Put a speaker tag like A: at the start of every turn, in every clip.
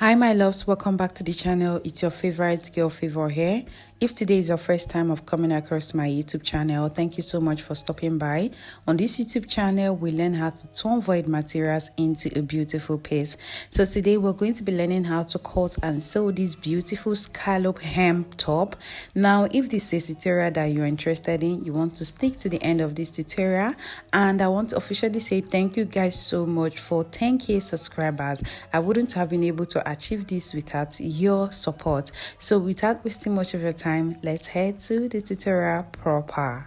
A: Hi my loves, welcome back to the channel. It's your favorite girl Favor here. If today is your first time of coming across my YouTube channel, thank you so much for stopping by. On this YouTube channel, we learn how to turn void materials into a beautiful piece. So today we're going to be learning how to cut and sew this beautiful scallop hem top. Now, if this is a tutorial that you're interested in, you want to stick to the end of this tutorial. And I want to officially say thank you guys so much for 10k subscribers. I wouldn't have been able to achieve this without your support. So without wasting much of your time, let's head to the tutorial proper.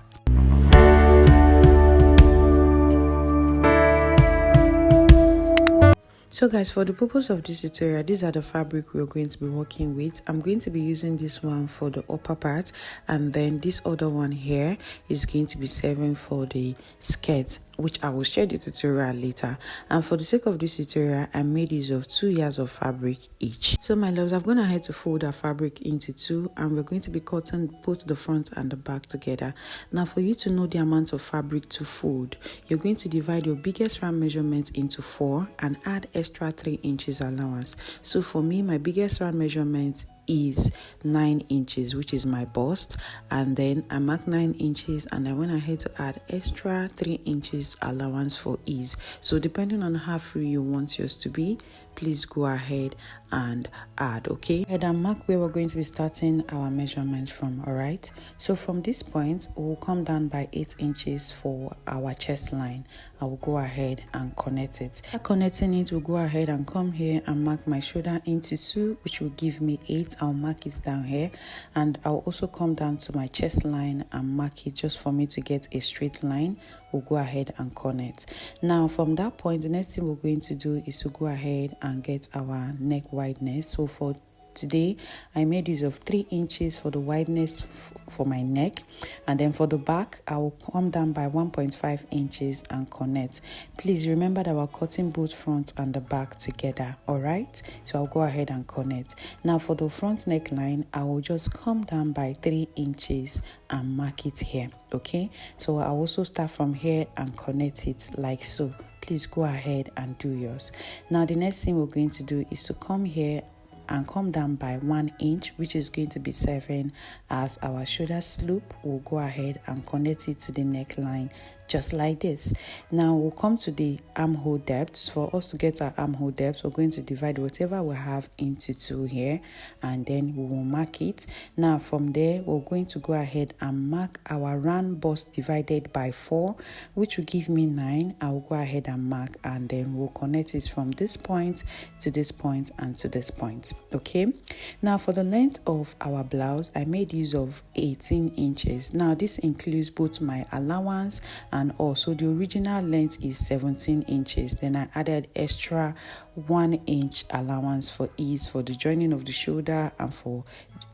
A: So guys, for the purpose of this tutorial, these are the fabric we're going to be working with. I'm going to be using this one for the upper part, and then this other one here is going to be serving for the skirt, which I will share the tutorial later. And for the sake of this tutorial, I made use of 2 yards of fabric each. So my loves, I've gone ahead to fold our fabric into two, and we're going to be cutting both the front and the back together. Now, for you to know the amount of fabric to fold, you're going to divide your biggest round measurement into 4 and add extra 3 inches allowance. So for me, my biggest round measurement is 9 inches, which is my bust, and then I marked 9 inches and I went ahead to add extra 3 inches allowance for ease. So depending on how free you want yours to be, please go ahead and add. Okay, and I mark where we're going to be starting our measurement from. All right, so from this point we'll come down by 8 inches for our chest line. I will go ahead and connect it. After connecting it, we'll go ahead and come here and mark my shoulder into 2, which will give me 8. I'll mark it down here, and I'll also come down to my chest line and mark it just for me to get a straight line. We'll go ahead and connect. Now from that point, the next thing we're going to do is to go ahead and get our neck wideness. So for today, I made use of 3 inches for the wideness for my neck, and then for the back I will come down by 1.5 inches and connect. Please remember that we're cutting both front and the back together. All right, so I'll go ahead and connect. Now for the front neckline, I will just come down by 3 inches and mark it here. Okay, so I'll also start from here and connect it like so. Please go ahead and do yours. Now the next thing we're going to do is to come here and come down by 1 inch, which is going to be serving as our shoulder slope. We'll go ahead and connect it to the neckline just like this. Now we'll come to the armhole depth. For us to get our armhole depth, we're going to divide whatever we have into 2 here, and then we will mark it. Now from there, we're going to go ahead and mark our round bust divided by 4, which will give me 9. I'll go ahead and mark, and then we'll connect it from this point to this point and to this point. Okay, now for the length of our blouse, I made use of 18 inches. Now this includes both my allowance and also the original length is 17 inches. Then I added extra 1 inch allowance for ease for the joining of the shoulder and for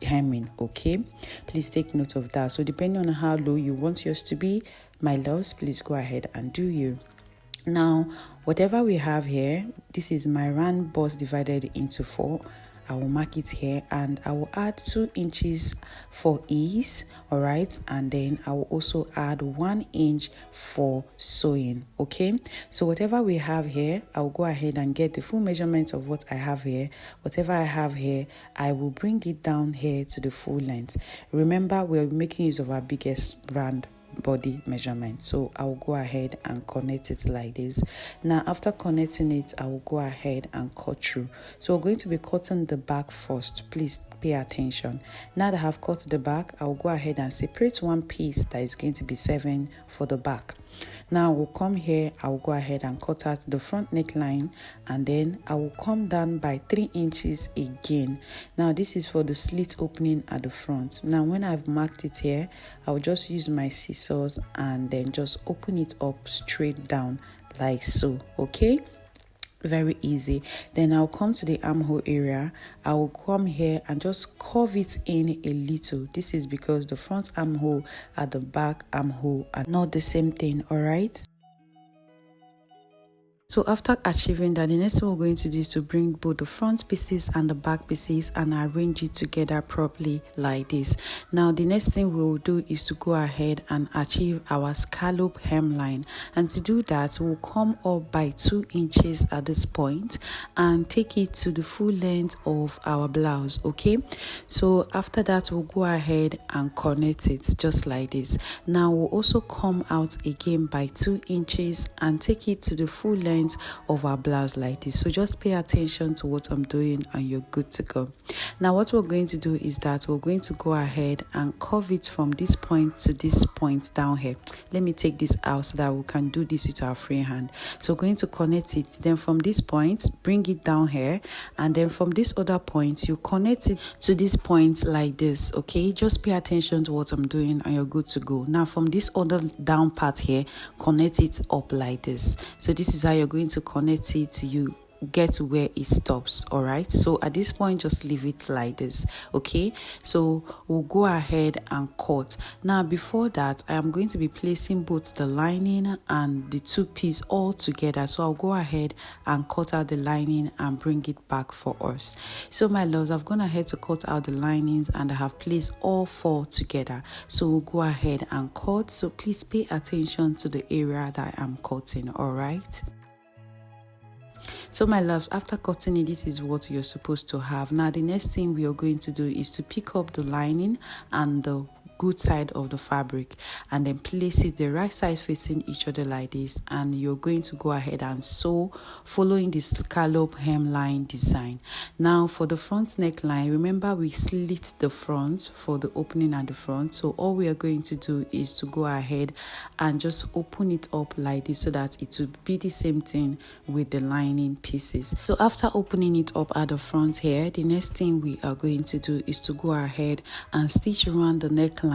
A: hemming. Okay, please take note of that. So depending on how low you want yours to be, my loves, please go ahead and do you. Now whatever we have here, this is my round bust divided into 4. I will mark it here, and I will add 2 inches for ease. All right, and then I will also add 1 inch for sewing. Okay, so whatever we have here, I will go ahead and get the full measurement of what I have here. Whatever I have here, I will bring it down here to the full length. Remember, we're making use of our biggest round body measurement, so I will go ahead and connect it like this. Now after connecting it, I will go ahead and cut through. So we're going to be cutting the back first. Please pay attention. Now that I have cut the back, I will go ahead and separate one piece that is going to be serving for the back. Now we'll come here, I will go ahead and cut out the front neckline, and then I will come down by 3 inches again. Now this is for the slit opening at the front. Now when I've marked it here, I will just use my scissors and then just open it up straight down like so. Okay, very easy. Then I'll come to the armhole area. I will come here and just curve it in a little. This is because the front armhole and the back armhole are not the same thing. All right, So after achieving that, the next thing we're going to do is to bring both the front pieces and the back pieces and arrange it together properly like this. Now the next thing we will do is to go ahead and achieve our scallop hemline, and to do that we'll come up by 2 inches at this point and take it to the full length of our blouse. Okay, so after that we'll go ahead and connect it just like this. Now we'll also come out again by 2 inches and take it to the full length of our blouse like this. So just pay attention to what I'm doing and you're good to go. Now what we're going to do is that we're going to go ahead and curve it from this point to this point down here. Let me take this out so that we can do this with our free hand. So we're going to connect it, then from this point bring it down here, and then from this other point you connect it to this point like this. Okay, just pay attention to what I'm doing and you're good to go. Now from this other down part here, connect it up like this. So this is how you're going to connect it to you get to where it stops. All right, so at this point just leave it like this. Okay, so we'll go ahead and cut. Now before that, I am going to be placing both the lining and the two pieces all together. So I'll go ahead and cut out the lining and bring it back for us. So my loves, I've gone ahead to cut out the linings and I have placed all 4 together. So we'll go ahead and cut. So please pay attention to the area that I am cutting. All right, so my loves, after cutting it, this is what you're supposed to have. Now the next thing we are going to do is to pick up the lining and the good side of the fabric and then place it the right side facing each other like this, and you're going to go ahead and sew following the scallop hemline design. Now for the front neckline, remember we slit the front for the opening at the front, so all we are going to do is to go ahead and just open it up like this so that it will be the same thing with the lining pieces. So after opening it up at the front here, the next thing we are going to do is to go ahead and stitch around the neckline.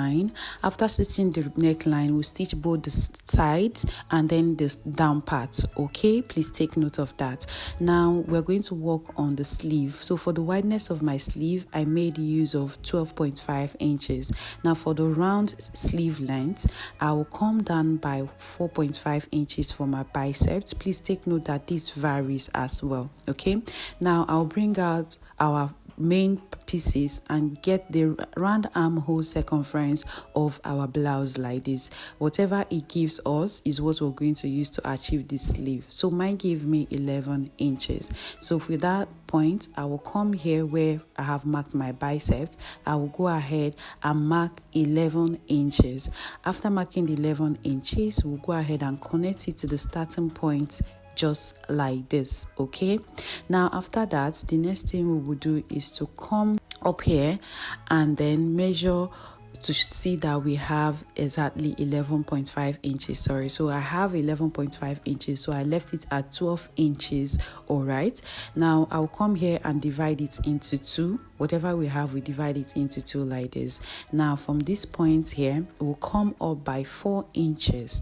A: After stitching the neckline, we stitch both the sides and then the down part. Okay, please take note of that. Now we're going to work on the sleeve. So for the wideness of my sleeve, I made use of 12.5 inches. Now for the round sleeve length, I will come down by 4.5 inches for my biceps. Please take note that this varies as well. Okay, now I'll bring out our main pieces and get the round armhole circumference of our blouse like this. Whatever it gives us is what we're going to use to achieve this sleeve. So mine gave me 11 inches. So for that point, I will come here where I have marked my biceps. I will go ahead and mark 11 inches. After marking 11 inches, we'll go ahead and connect it to the starting point just like this. Okay, now after that, the next thing we will do is to come up here and then measure to see that we have exactly 11.5 inches. Sorry, so I have 11.5 inches, so I left it at 12 inches. All right, now I'll come here and divide it into 2. Whatever we have, we divide it into 2 like this. Now from this point here, it will come up by 4 inches,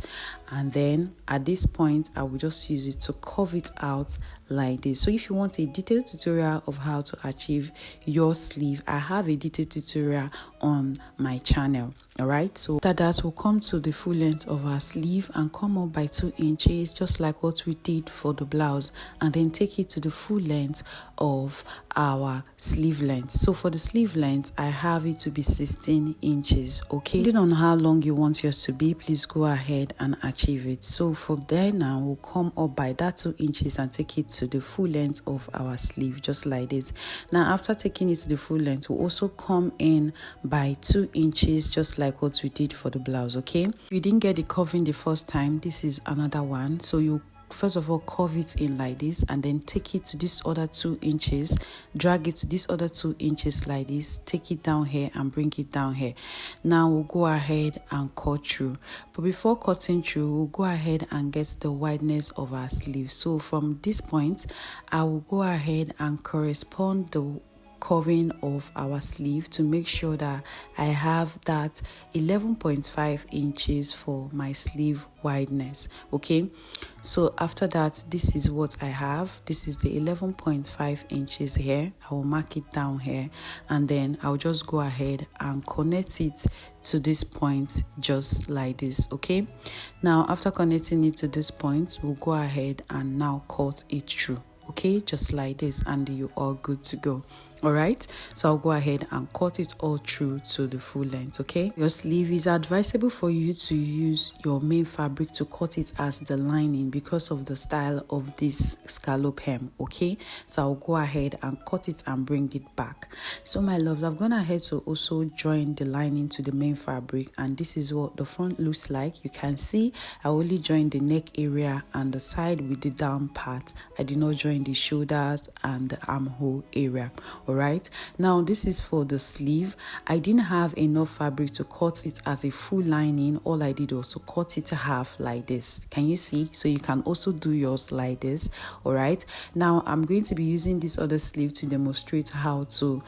A: and then at this point I will just use it to curve it out like this. So if you want a detailed tutorial of how to achieve your sleeve, I have a detailed tutorial on my channel. All right, so after that, we'll come to the full length of our sleeve and come up by 2 inches, just like what we did for the blouse, and then take it to the full length of our sleeve length. So for the sleeve length, I have it to be 16 inches. Okay, depending on how long you want yours to be, please go ahead and achieve it. So from there, now we'll come up by that 2 inches and take it to the full length of our sleeve, just like this. Now after taking it to the full length, we'll also come in by 2 inches, just like what we did for the blouse. Okay, if you didn't get the curving the first time, this is another one. So you first of all curve it in like this and then take it to this other 2 inches, drag it to this other 2 inches like this, take it down here and bring it down here. Now we'll go ahead and cut through, but before cutting through, we'll go ahead and get the wideness of our sleeve. So from this point, I will go ahead and correspond the curving of our sleeve to make sure that I have that 11.5 inches for my sleeve wideness. Okay, so after that, this is what I have. This is the 11.5 inches here. I will mark it down here, and then I'll just go ahead and connect it to this point just like this. Okay, now after connecting it to this point, we'll go ahead and now cut it through. Okay, just like this, and you are good to go. All right, so I'll go ahead and cut it all through to the full length. Okay, your sleeve is advisable for you to use your main fabric to cut it as the lining because of the style of this scallop hem. Okay, so I'll go ahead and cut it and bring it back. So my loves, I've gone ahead to also join the lining to the main fabric, and this is what the front looks like. You can see I only joined the neck area and the side with the down part. I did not join the shoulders and the armhole area. All right, now this is for the sleeve. I didn't have enough fabric to cut it as a full lining. All I did was to cut it half like this. Can you see? So you can also do yours like this. All right, now I'm going to be using this other sleeve to demonstrate how to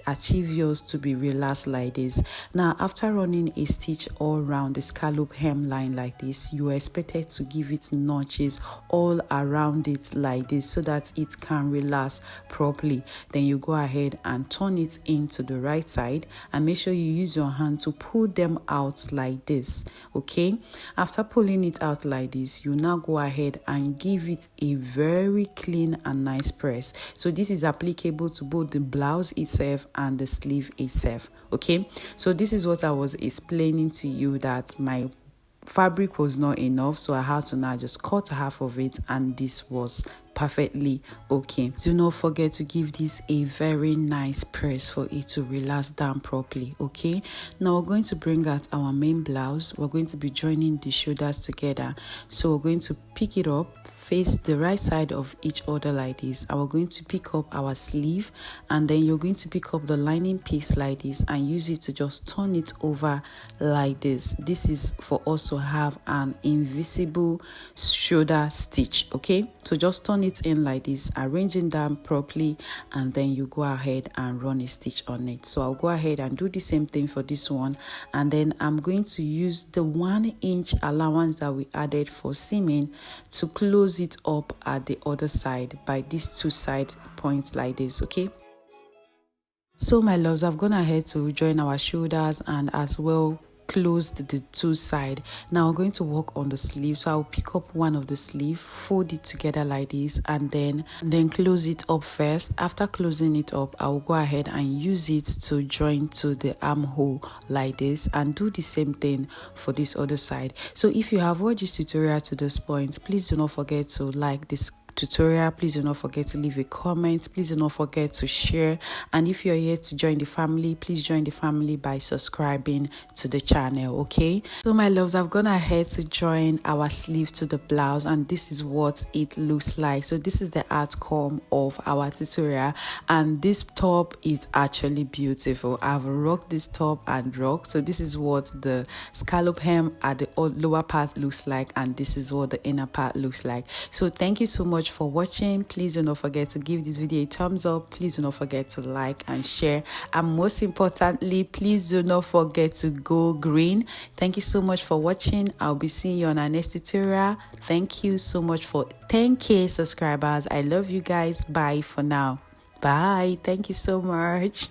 A: achieve yours to be relaxed like this. Now after running a stitch all around the scallop hemline like this, you are expected to give it notches all around it like this so that it can relax properly. Then you go ahead and turn it into the right side and make sure you use your hand to pull them out like this. Okay, after pulling it out like this, you now go ahead and give it a very clean and nice press. So this is applicable to both the blouse itself and the sleeve itself. Okay, so this is what I was explaining to you, that my fabric was not enough, so I had to now just cut half of it, and this was perfectly okay. Do not forget to give this a very nice press for it to relax down properly. Okay, now we're going to bring out our main blouse. We're going to be joining the shoulders together, so we're going to pick it up, face the right side of each other like this, and we're going to pick up our sleeve, and then you're going to pick up the lining piece like this and use it to just turn it over like this. This is for us to have an invisible shoulder stitch. Okay, so just turn it in like this, arranging them properly, and then you go ahead and run a stitch on it. So I'll go ahead and do the same thing for this one, and then I'm going to use the 1 inch allowance that we added for seaming to close it up at the other side by these two side points like this. Okay, so my loves, I've gone ahead to join our shoulders and as well closed the two side. Now we're going to work on the sleeve, so I'll pick up one of the sleeve, fold it together like this, and then close it up first. After closing it up, I'll go ahead and use it to join to the armhole like this, and do the same thing for this other side. So if you have watched this tutorial to this point, please do not forget to like this tutorial. Please do not forget to leave a comment. Please do not forget to share, and if you're here to join the family, please join the family by subscribing to the channel. Okay, so my loves, I've gone ahead to join our sleeve to the blouse, and this is what it looks like. So this is the outcome of our tutorial, and this top is actually beautiful. I've rocked this top and rocked. So this is what the scallop hem at the lower part looks like, and this is what the inner part looks like. So thank you so much for watching. Please do not forget to give this video a thumbs up. Please do not forget to like and share, and most importantly, please do not forget to go green. Thank you so much for watching. I'll be seeing you on our next tutorial. Thank you so much for 10K subscribers. I love you guys. Bye for now. Bye. Thank you so much.